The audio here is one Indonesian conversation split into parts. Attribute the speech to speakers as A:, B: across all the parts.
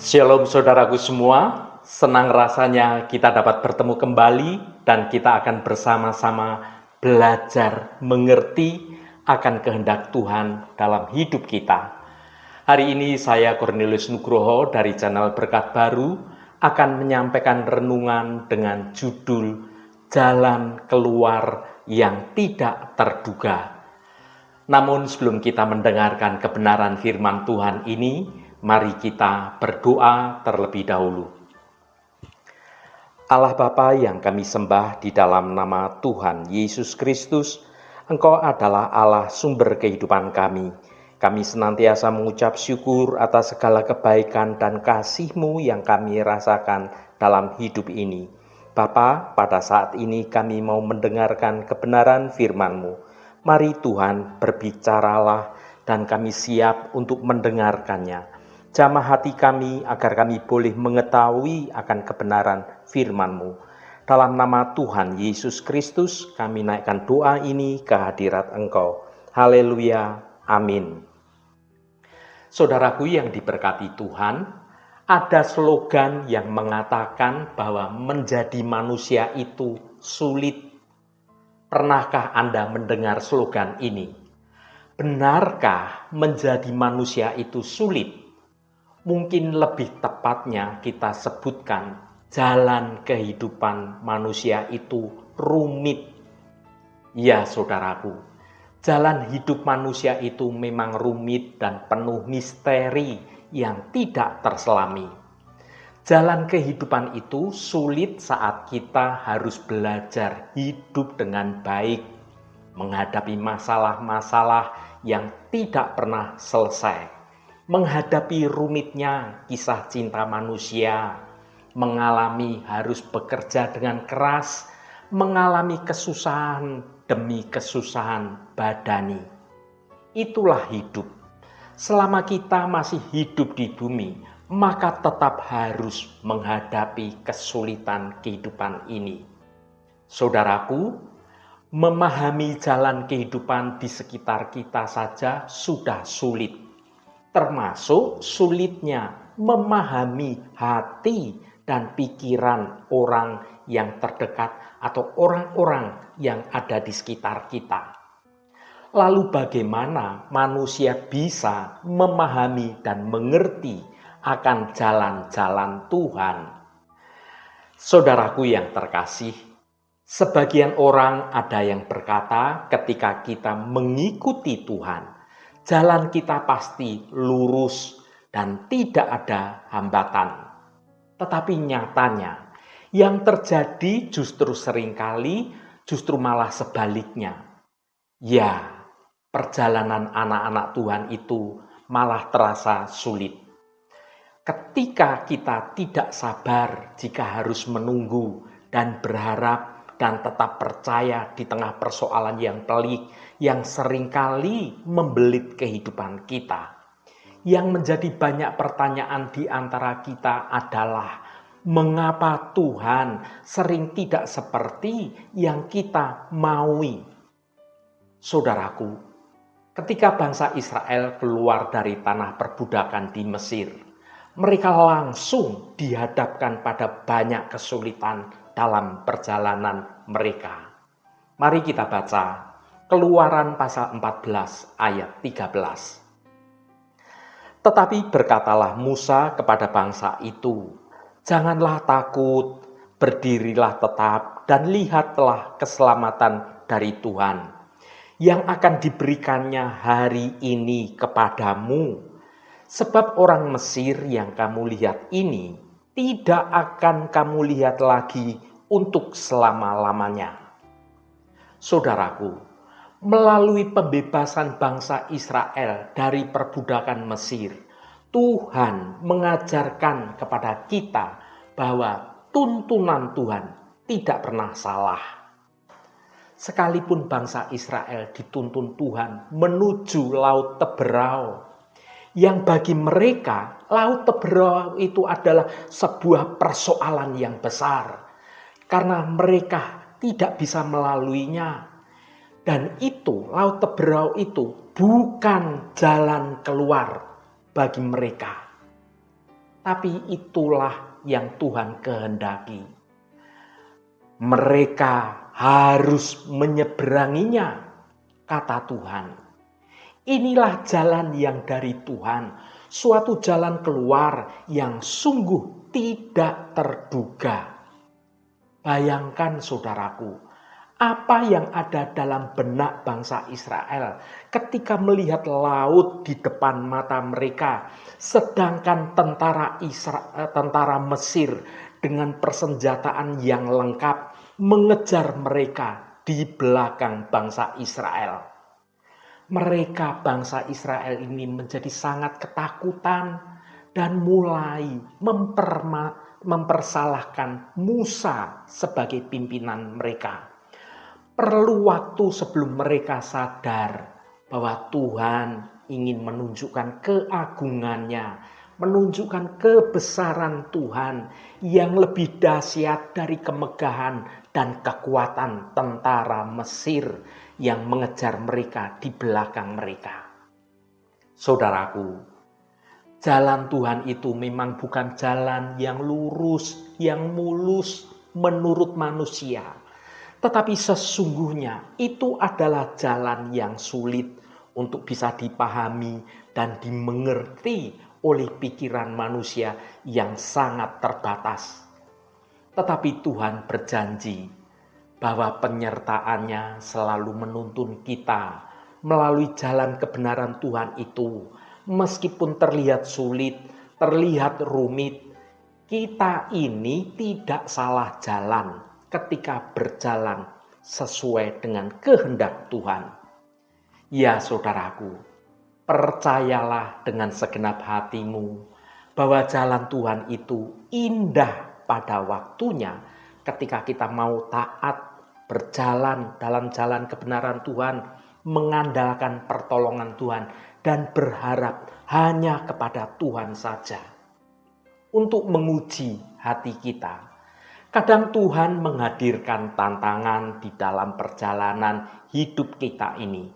A: Shalom saudaraku semua, senang rasanya kita dapat bertemu kembali dan kita akan bersama-sama belajar mengerti akan kehendak Tuhan dalam hidup kita. Hari ini saya Cornelius Nugroho dari channel Berkat Baru akan menyampaikan renungan dengan judul Jalan Keluar yang Tidak Terduga. Namun sebelum kita mendengarkan kebenaran firman Tuhan ini, mari kita berdoa terlebih dahulu. Allah Bapa yang kami sembah di dalam nama Tuhan Yesus Kristus, Engkau adalah Allah sumber kehidupan kami. Kami senantiasa mengucap syukur atas segala kebaikan dan kasih-Mu yang kami rasakan dalam hidup ini. Bapa, pada saat ini kami mau mendengarkan kebenaran firman-Mu. Mari Tuhan berbicaralah dan kami siap untuk mendengarkannya. Jamah hati kami agar kami boleh mengetahui akan kebenaran firman-Mu. Dalam nama Tuhan Yesus Kristus kami naikkan doa ini ke hadirat Engkau. Haleluya, amin. Saudaraku yang diberkati Tuhan, ada slogan yang mengatakan bahwa menjadi manusia itu sulit. Pernahkah Anda mendengar slogan ini? Benarkah menjadi manusia itu sulit? Mungkin lebih tepatnya kita sebutkan jalan kehidupan manusia itu rumit. Ya saudaraku, jalan hidup manusia itu memang rumit dan penuh misteri yang tidak terselami. Jalan kehidupan itu sulit saat kita harus belajar hidup dengan baik, menghadapi masalah-masalah yang tidak pernah selesai, menghadapi rumitnya kisah cinta manusia, mengalami harus bekerja dengan keras, mengalami kesusahan demi kesusahan badani. Itulah hidup. Selama kita masih hidup di bumi, maka tetap harus menghadapi kesulitan kehidupan ini. Saudaraku, memahami jalan kehidupan di sekitar kita saja sudah sulit. Termasuk sulitnya memahami hati dan pikiran orang yang terdekat atau orang-orang yang ada di sekitar kita. Lalu bagaimana manusia bisa memahami dan mengerti akan jalan-jalan Tuhan? Saudaraku yang terkasih, sebagian orang ada yang berkata ketika kita mengikuti Tuhan, jalan kita pasti lurus dan tidak ada hambatan. Tetapi nyatanya, yang terjadi justru seringkali justru malah sebaliknya. Ya, perjalanan anak-anak Tuhan itu malah terasa sulit. Ketika kita tidak sabar jika harus menunggu dan berharap dan tetap percaya di tengah persoalan yang pelik yang seringkali membelit kehidupan kita. Yang menjadi banyak pertanyaan di antara kita adalah mengapa Tuhan sering tidak seperti yang kita maui? Saudaraku, ketika bangsa Israel keluar dari tanah perbudakan di Mesir, mereka langsung dihadapkan pada banyak kesulitan dalam perjalanan mereka. Mari kita baca Keluaran pasal 14 ayat 13. Tetapi berkatalah Musa kepada bangsa itu, janganlah takut, berdirilah tetap dan lihatlah keselamatan dari Tuhan yang akan diberikannya hari ini kepadamu. Sebab orang Mesir yang kamu lihat ini tidak akan kamu lihat lagi untuk selama-lamanya. Saudaraku, melalui pembebasan bangsa Israel dari perbudakan Mesir, Tuhan mengajarkan kepada kita bahwa tuntunan Tuhan tidak pernah salah. Sekalipun bangsa Israel dituntun Tuhan menuju Laut Teberau, yang bagi mereka Laut Teberau itu adalah sebuah persoalan yang besar karena mereka tidak bisa melaluinya. Dan itu Laut Teberau itu bukan jalan keluar bagi mereka. tapi itulah yang Tuhan kehendaki. Mereka harus menyeberanginya, kata Tuhan. Inilah jalan yang dari Tuhan, suatu jalan keluar yang sungguh tidak terduga. Bayangkan saudaraku, apa yang ada dalam benak bangsa Israel ketika melihat laut di depan mata mereka, sedangkan tentara Mesir dengan persenjataan yang lengkap mengejar mereka di belakang bangsa Israel. Mereka bangsa Israel ini menjadi sangat ketakutan dan mulai mempersalahkan Musa sebagai pimpinan mereka. Perlu waktu sebelum mereka sadar bahwa Tuhan ingin menunjukkan keagungannya, menunjukkan kebesaran Tuhan yang lebih dahsyat dari kemegahan dan kekuatan tentara Mesir yang mengejar mereka di belakang mereka. Saudaraku, jalan Tuhan itu memang bukan jalan yang lurus, yang mulus menurut manusia. Tetapi sesungguhnya itu adalah jalan yang sulit untuk bisa dipahami dan dimengerti oleh pikiran manusia yang sangat terbatas. Tetapi Tuhan berjanji bahwa penyertaannya selalu menuntun kita melalui jalan kebenaran Tuhan itu. Meskipun terlihat sulit, terlihat rumit, kita ini tidak salah jalan ketika berjalan sesuai dengan kehendak Tuhan. Ya saudaraku, percayalah dengan segenap hatimu bahwa jalan Tuhan itu indah pada waktunya ketika kita mau taat berjalan dalam jalan kebenaran Tuhan, mengandalkan pertolongan Tuhan dan berharap hanya kepada Tuhan saja. Untuk menguji hati kita, kadang Tuhan menghadirkan tantangan di dalam perjalanan hidup kita ini.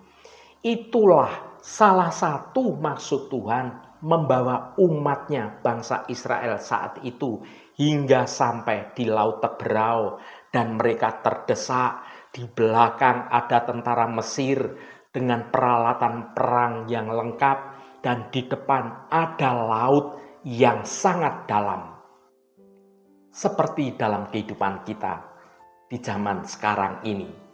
A: Itulah salah satu maksud Tuhan membawa umatnya bangsa Israel saat itu hingga sampai di Laut Teberau dan mereka terdesak. Di belakang ada tentara Mesir dengan peralatan perang yang lengkap dan di depan ada laut yang sangat dalam. Seperti dalam kehidupan kita di zaman sekarang ini.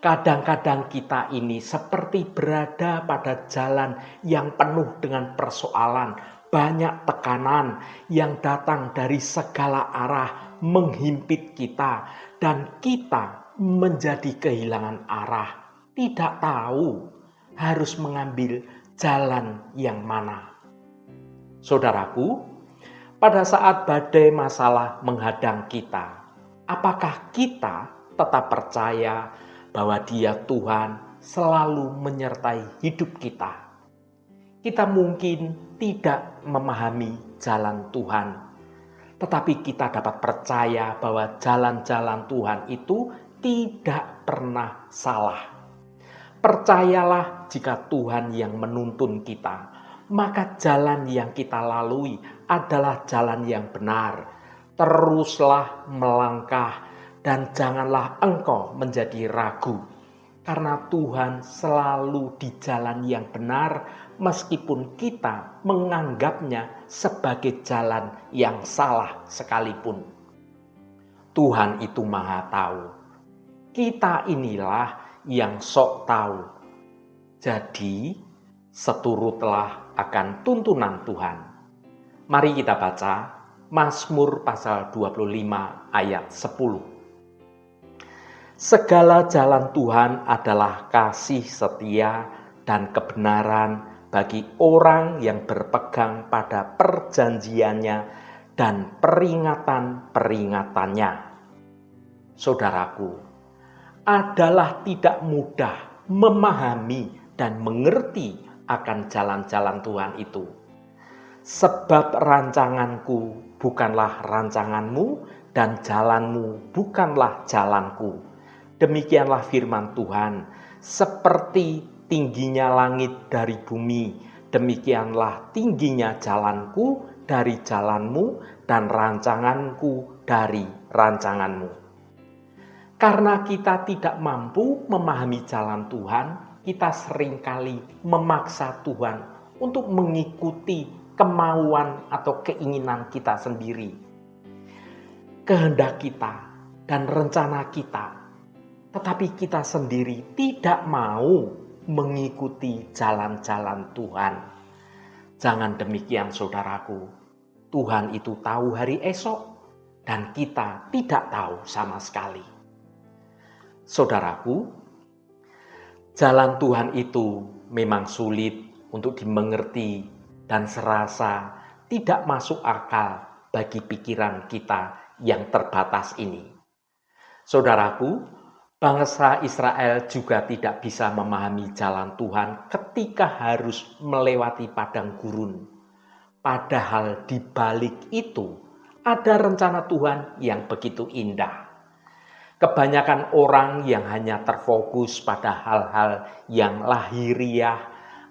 A: Kadang-kadang kita ini seperti berada pada jalan yang penuh dengan persoalan, banyak tekanan yang datang dari segala arah menghimpit kita dan kita menjadi kehilangan arah, tidak tahu harus mengambil jalan yang mana. Saudaraku, pada saat badai masalah menghadang kita, apakah kita tetap percaya bahwa Dia Tuhan selalu menyertai hidup kita? Kita mungkin tidak memahami jalan Tuhan, tetapi kita dapat percaya bahwa jalan-jalan Tuhan itu tidak pernah salah. Percayalah jika Tuhan yang menuntun kita, maka jalan yang kita lalui adalah jalan yang benar. Teruslah melangkah dan janganlah engkau menjadi ragu. Karena Tuhan selalu di jalan yang benar meskipun kita menganggapnya sebagai jalan yang salah sekalipun. Tuhan itu Maha Tahu. Kita inilah yang sok tahu. Jadi seturutlah akan tuntunan Tuhan. Mari kita baca Mazmur pasal 25 ayat 10. Segala jalan Tuhan adalah kasih setia dan kebenaran bagi orang yang berpegang pada perjanjiannya dan peringatan-peringatannya. Saudaraku, adalah tidak mudah memahami dan mengerti akan jalan-jalan Tuhan itu. Sebab rancanganku bukanlah rancanganmu dan jalanmu bukanlah jalanku. Demikianlah firman Tuhan, seperti tingginya langit dari bumi, demikianlah tingginya jalanku dari jalanmu dan rancanganku dari rancanganmu. Karena kita tidak mampu memahami jalan Tuhan, kita seringkali memaksa Tuhan untuk mengikuti kemauan atau keinginan kita sendiri. Kehendak kita dan rencana kita, tetapi kita sendiri tidak mau mengikuti jalan-jalan Tuhan. Jangan demikian saudaraku, Tuhan itu tahu hari esok dan kita tidak tahu sama sekali. Saudaraku, jalan Tuhan itu memang sulit untuk dimengerti dan serasa tidak masuk akal bagi pikiran kita yang terbatas ini. Saudaraku, bangsa Israel juga tidak bisa memahami jalan Tuhan ketika harus melewati padang gurun. Padahal di balik itu ada rencana Tuhan yang begitu indah. Kebanyakan orang yang hanya terfokus pada hal-hal yang lahiriah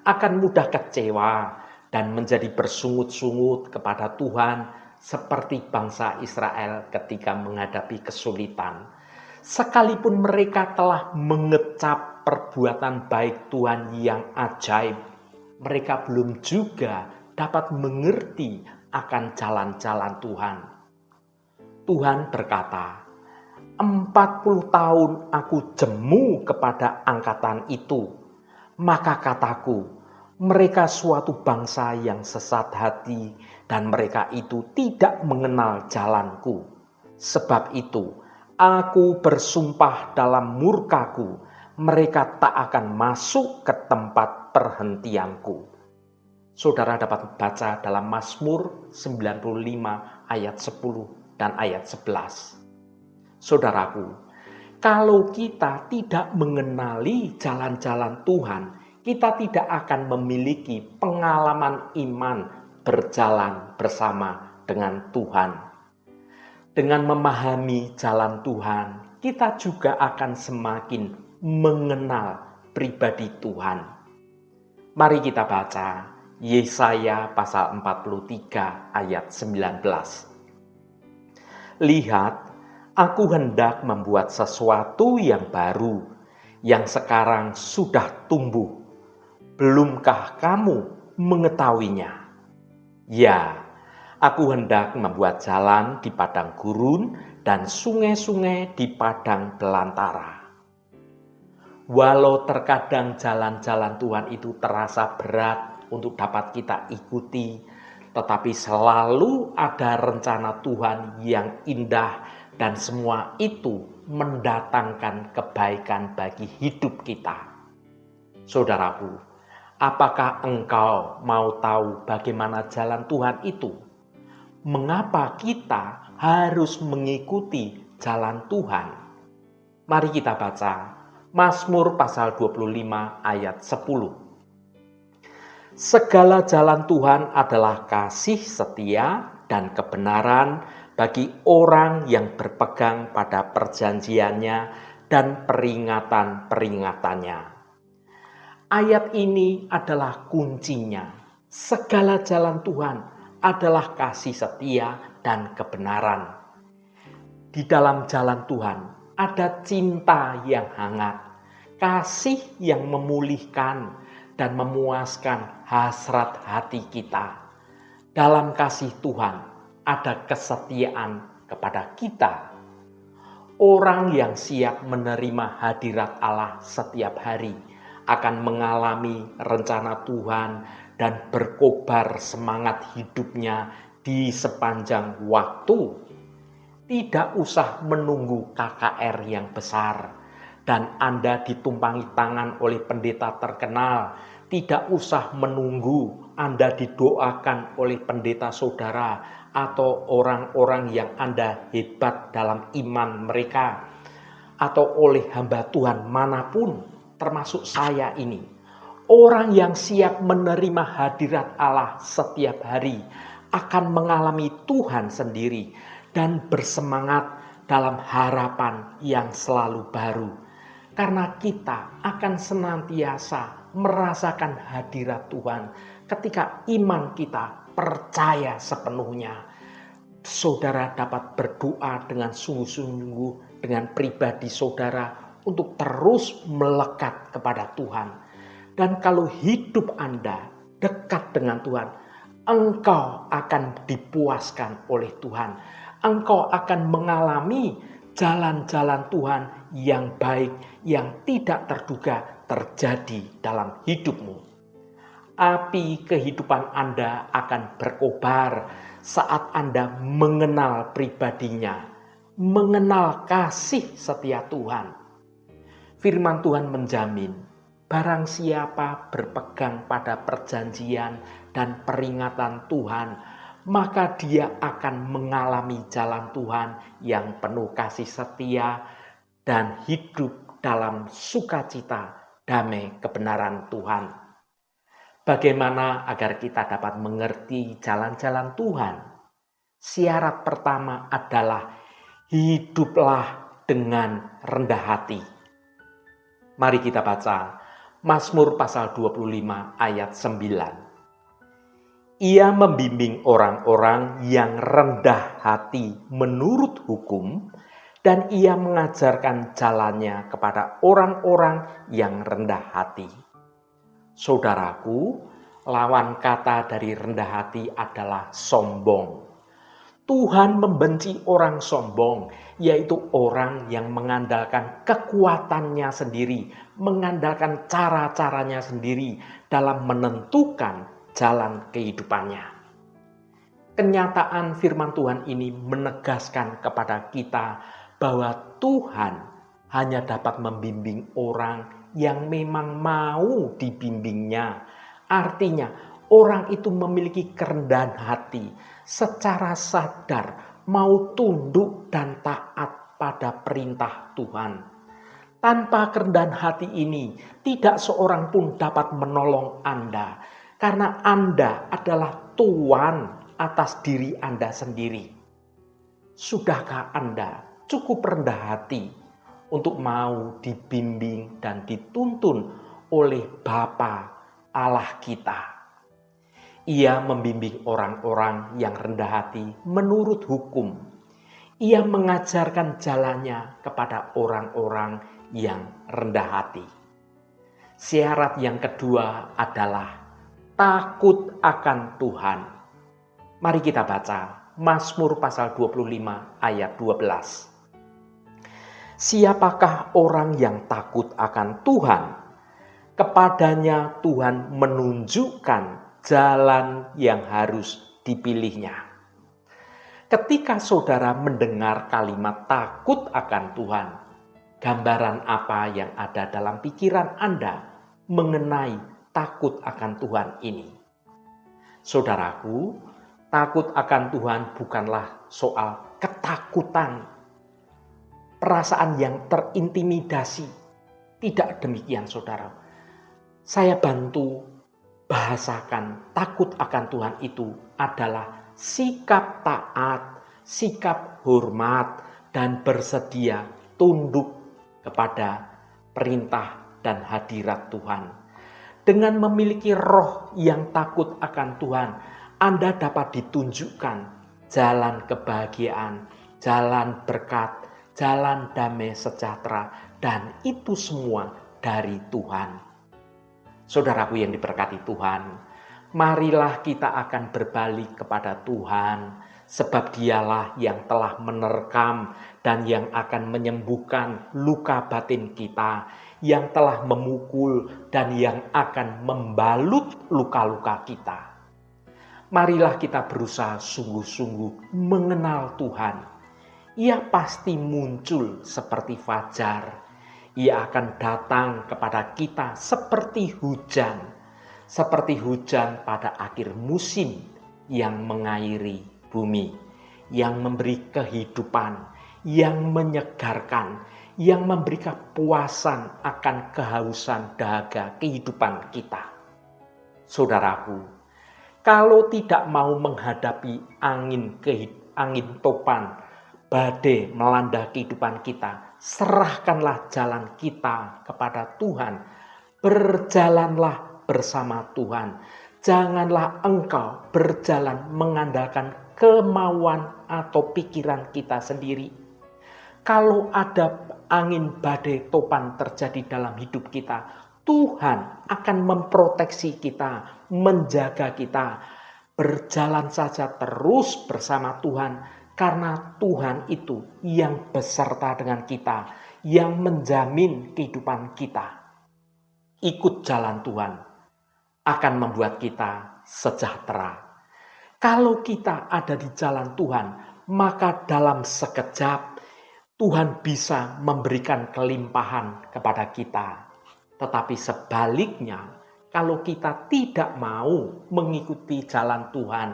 A: akan mudah kecewa dan menjadi bersungut-sungut kepada Tuhan seperti bangsa Israel ketika menghadapi kesulitan. Sekalipun mereka telah mengecap perbuatan baik Tuhan yang ajaib, mereka belum juga dapat mengerti akan jalan-jalan Tuhan. Tuhan berkata, 40 tahun aku jemu kepada angkatan itu, maka kataku, mereka suatu bangsa yang sesat hati dan mereka itu tidak mengenal jalanku. Sebab itu, aku bersumpah dalam murkaku, mereka tak akan masuk ke tempat perhentianku. Saudara dapat baca dalam Mazmur 95 ayat 10 dan ayat 11. Saudaraku, kalau kita tidak mengenali jalan-jalan Tuhan, kita tidak akan memiliki pengalaman iman berjalan bersama dengan Tuhan. Dengan memahami jalan Tuhan, kita juga akan semakin mengenal pribadi Tuhan. Mari kita baca Yesaya pasal 43 ayat 19. Lihat, aku hendak membuat sesuatu yang baru, yang sekarang sudah tumbuh. Belumkah kamu mengetahuinya? Ya, aku hendak membuat jalan di padang gurun dan sungai-sungai di padang belantara. Walau terkadang jalan-jalan Tuhan itu terasa berat untuk dapat kita ikuti, tetapi selalu ada rencana Tuhan yang indah dan semua itu mendatangkan kebaikan bagi hidup kita. Saudaraku, apakah engkau mau tahu bagaimana jalan Tuhan itu? Mengapa kita harus mengikuti jalan Tuhan? Mari kita baca Mazmur pasal 25 ayat 10. Segala jalan Tuhan adalah kasih setia dan kebenaran bagi orang yang berpegang pada perjanjiannya dan peringatan-peringatannya. Ayat ini adalah kuncinya. Segala jalan Tuhan adalah kasih setia dan kebenaran. Di dalam jalan Tuhan ada cinta yang hangat, kasih yang memulihkan dan memuaskan hasrat hati kita. Dalam kasih Tuhan ada kesetiaan kepada kita. Orang yang siap menerima hadirat Allah setiap hari akan mengalami rencana Tuhan dan berkobar semangat hidupnya di sepanjang waktu. Tidak usah menunggu KKR yang besar dan Anda ditumpangi tangan oleh pendeta terkenal. Tidak usah menunggu Anda didoakan oleh pendeta saudara atau orang-orang yang Anda hebat dalam iman mereka, atau oleh hamba Tuhan manapun, termasuk saya ini. Orang yang siap menerima hadirat Allah setiap hari akan mengalami Tuhan sendiri dan bersemangat dalam harapan yang selalu baru. Karena kita akan senantiasa merasakan hadirat Tuhan, ketika iman kita percaya sepenuhnya, saudara dapat berdoa dengan sungguh-sungguh dengan pribadi saudara untuk terus melekat kepada Tuhan. Dan kalau hidup Anda dekat dengan Tuhan, engkau akan dipuaskan oleh Tuhan. Engkau akan mengalami jalan-jalan Tuhan yang baik, yang tidak terduga terjadi dalam hidupmu. Api kehidupan Anda akan berkobar saat Anda mengenal pribadinya, mengenal kasih setia Tuhan. Firman Tuhan menjamin, barang siapa berpegang pada perjanjian dan peringatan Tuhan, maka dia akan mengalami jalan Tuhan yang penuh kasih setia dan hidup dalam sukacita, damai, kebenaran Tuhan. Bagaimana agar kita dapat mengerti jalan-jalan Tuhan? Syarat pertama adalah hiduplah dengan rendah hati. Mari kita baca Mazmur pasal 25 ayat 9. Ia membimbing orang-orang yang rendah hati menurut hukum, dan ia mengajarkan jalannya kepada orang-orang yang rendah hati. Saudaraku, lawan kata dari rendah hati adalah sombong. Tuhan membenci orang sombong, yaitu orang yang mengandalkan kekuatannya sendiri, mengandalkan cara-caranya sendiri dalam menentukan jalan kehidupannya. Kenyataan firman Tuhan ini menegaskan kepada kita bahwa Tuhan hanya dapat membimbing orang yang memang mau dibimbingnya. Artinya, orang itu memiliki kerendahan hati, secara sadar mau tunduk dan taat pada perintah Tuhan. Tanpa kerendahan hati ini, tidak seorang pun dapat menolong Anda, karena Anda adalah tuan atas diri Anda sendiri. Sudahkah Anda cukup rendah hati untuk mau dibimbing dan dituntun oleh Bapa Allah kita? Ia membimbing orang-orang yang rendah hati menurut hukum. Ia mengajarkan jalannya kepada orang-orang yang rendah hati. Syarat yang kedua adalah takut akan Tuhan. Mari kita baca Mazmur pasal 25 ayat 12. Siapakah orang yang takut akan Tuhan? Kepadanya Tuhan menunjukkan jalan yang harus dipilihnya. Ketika saudara mendengar kalimat takut akan Tuhan, gambaran apa yang ada dalam pikiran Anda mengenai takut akan Tuhan ini? Saudaraku, takut akan Tuhan bukanlah soal ketakutan, perasaan yang terintimidasi. Tidak demikian, saudara. Saya bantu bahasakan takut akan Tuhan itu adalah sikap taat, sikap hormat, dan bersedia tunduk kepada perintah dan hadirat Tuhan. Dengan memiliki roh yang takut akan Tuhan, Anda dapat ditunjukkan jalan kebahagiaan, jalan berkat, jalan damai sejahtera, dan itu semua dari Tuhan. Saudaraku yang diberkati Tuhan, marilah kita akan berbalik kepada Tuhan, sebab Dialah yang telah menerkam dan yang akan menyembuhkan luka batin kita, yang telah memukul dan yang akan membalut luka-luka kita. Marilah kita berusaha sungguh-sungguh mengenal Tuhan. Ia pasti muncul seperti fajar. Ia akan datang kepada kita seperti hujan pada akhir musim yang mengairi bumi, yang memberi kehidupan, yang menyegarkan, yang memberi kepuasan akan kehausan dahaga kehidupan kita. Saudaraku, kalau tidak mau menghadapi angin topan, badai melanda kehidupan kita, serahkanlah jalan kita kepada Tuhan. Berjalanlah bersama Tuhan. Janganlah engkau berjalan mengandalkan kemauan atau pikiran kita sendiri. Kalau ada angin badai topan terjadi dalam hidup kita, Tuhan akan memproteksi kita, menjaga kita. Berjalan saja terus bersama Tuhan, karena Tuhan itu yang beserta dengan kita, yang menjamin kehidupan kita. Ikut jalan Tuhan akan membuat kita sejahtera. Kalau kita ada di jalan Tuhan, maka dalam sekejap Tuhan bisa memberikan kelimpahan kepada kita. Tetapi sebaliknya, kalau kita tidak mau mengikuti jalan Tuhan,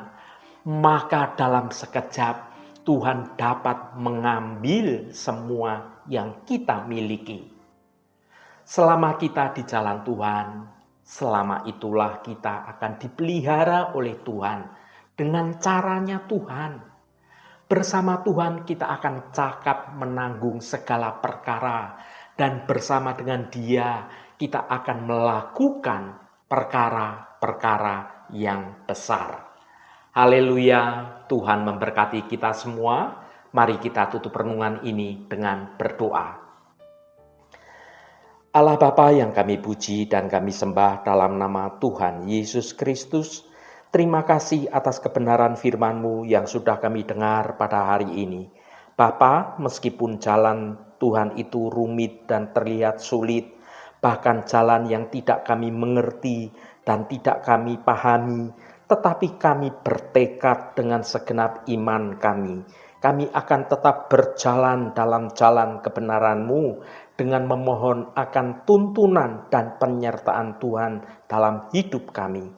A: maka dalam sekejap Tuhan dapat mengambil semua yang kita miliki. Selama kita di jalan Tuhan, selama itulah kita akan dipelihara oleh Tuhan dengan caranya Tuhan. Bersama Tuhan kita akan cakap menanggung segala perkara, dan bersama dengan Dia kita akan melakukan perkara-perkara yang besar. Haleluya, Tuhan memberkati kita semua. Mari kita tutup renungan ini dengan berdoa. Allah Bapa yang kami puji dan kami sembah dalam nama Tuhan Yesus Kristus, terima kasih atas kebenaran firman-Mu yang sudah kami dengar pada hari ini. Bapa, meskipun jalan Tuhan itu rumit dan terlihat sulit, bahkan jalan yang tidak kami mengerti dan tidak kami pahami, tetapi kami bertekad dengan segenap iman kami. Kami akan tetap berjalan dalam jalan kebenaran-Mu dengan memohon akan tuntunan dan penyertaan Tuhan dalam hidup kami.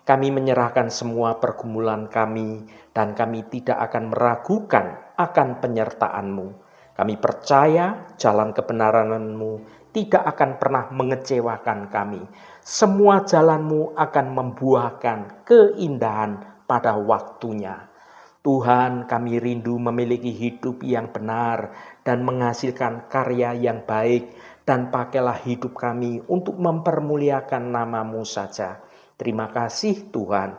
A: Kami menyerahkan semua pergumulan kami dan kami tidak akan meragukan akan penyertaan-Mu. Kami percaya jalan kebenaran-Mu tidak akan pernah mengecewakan kami. Semua jalan-Mu akan membuahkan keindahan pada waktunya. Tuhan, kami rindu memiliki hidup yang benar dan menghasilkan karya yang baik, dan pakailah hidup kami untuk mempermuliakan nama-Mu saja. Terima kasih Tuhan.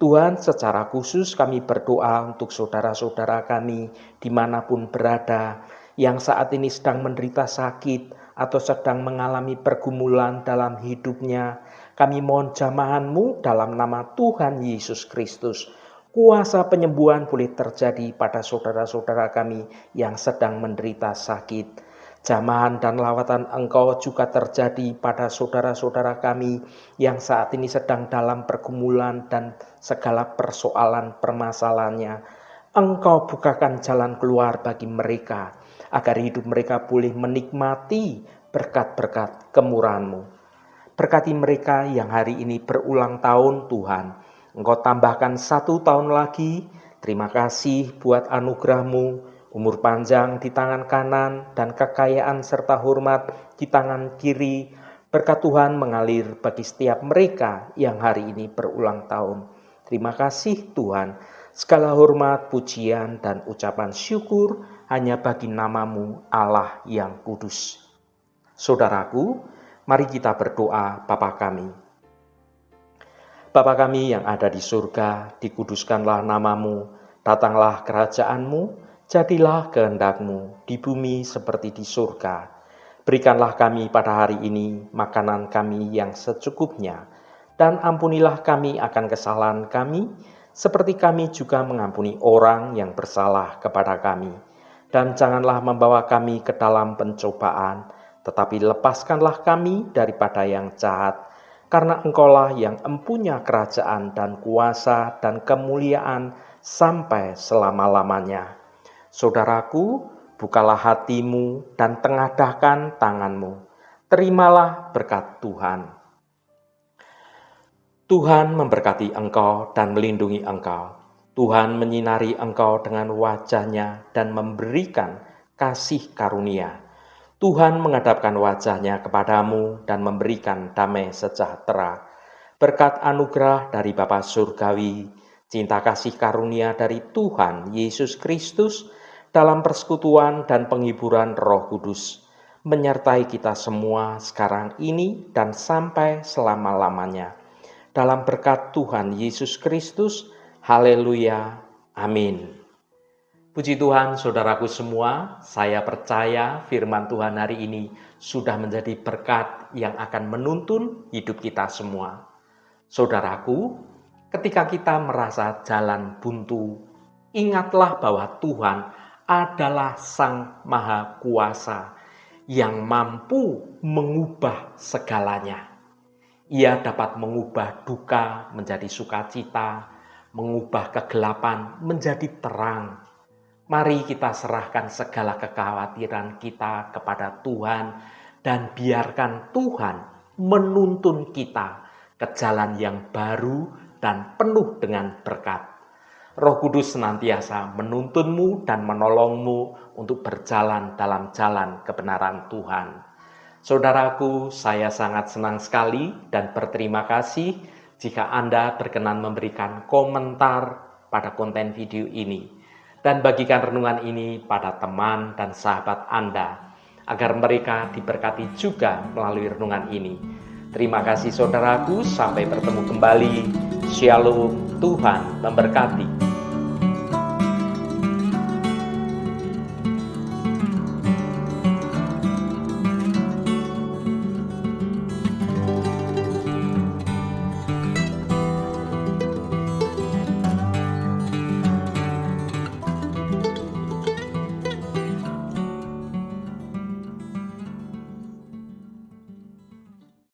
A: Tuhan, secara khusus kami berdoa untuk saudara-saudara kami dimanapun berada, yang saat ini sedang menderita sakit atau sedang mengalami pergumulan dalam hidupnya. Kami mohon jamahan-Mu dalam nama Tuhan Yesus Kristus. Kuasa penyembuhan boleh terjadi pada saudara-saudara kami yang sedang menderita sakit. Jamahan dan lawatan Engkau juga terjadi pada saudara-saudara kami yang saat ini sedang dalam pergumulan dan segala persoalan permasalahannya. Engkau bukakan jalan keluar bagi mereka, agar hidup mereka boleh menikmati berkat-berkat kemurahan-Mu. Berkati mereka yang hari ini berulang tahun Tuhan. Engkau tambahkan 1 tahun lagi. Terima kasih buat anugerah-Mu, umur panjang di tangan kanan dan kekayaan serta hormat di tangan kiri. Berkat Tuhan mengalir bagi setiap mereka yang hari ini berulang tahun. Terima kasih Tuhan. Segala hormat, pujian, dan ucapan syukur hanya bagi nama-Mu Allah yang kudus. Saudaraku, mari kita berdoa. Bapa kami. Bapa kami yang ada di surga, dikuduskanlah nama-Mu, datanglah kerajaan-Mu, jadilah kehendak-Mu di bumi seperti di surga. Berikanlah kami pada hari ini makanan kami yang secukupnya, dan ampunilah kami akan kesalahan kami, seperti kami juga mengampuni orang yang bersalah kepada kami. Dan janganlah membawa kami ke dalam pencobaan, tetapi lepaskanlah kami daripada yang jahat, karena Engkaulah yang empunya kerajaan dan kuasa dan kemuliaan sampai selama-lamanya. Saudaraku, bukalah hatimu dan tengadahkan tanganmu. Terimalah berkat Tuhan. Tuhan memberkati engkau dan melindungi engkau. Tuhan menyinari engkau dengan wajah-Nya dan memberikan kasih karunia. Tuhan menghadapkan wajah-Nya kepadamu dan memberikan damai sejahtera. Berkat anugerah dari Bapa Surgawi, cinta kasih karunia dari Tuhan Yesus Kristus, dalam persekutuan dan penghiburan Roh Kudus, menyertai kita semua sekarang ini dan sampai selama-lamanya. Dalam berkat Tuhan Yesus Kristus, haleluya, amin. Puji Tuhan, saudaraku semua, saya percaya firman Tuhan hari ini sudah menjadi berkat yang akan menuntun hidup kita semua. Saudaraku, ketika kita merasa jalan buntu, ingatlah bahwa Tuhan adalah Sang Maha Kuasa yang mampu mengubah segalanya. Ia dapat mengubah duka menjadi sukacita, mengubah kegelapan menjadi terang. Mari kita serahkan segala kekhawatiran kita kepada Tuhan dan biarkan Tuhan menuntun kita ke jalan yang baru dan penuh dengan berkat. Roh Kudus senantiasa menuntunmu dan menolongmu untuk berjalan dalam jalan kebenaran Tuhan. Saudaraku, saya sangat senang sekali dan berterima kasih jika Anda berkenan memberikan komentar pada konten video ini dan bagikan renungan ini pada teman dan sahabat Anda agar mereka diberkati juga melalui renungan ini. Terima kasih saudaraku, sampai bertemu kembali. Shalom, Tuhan memberkati.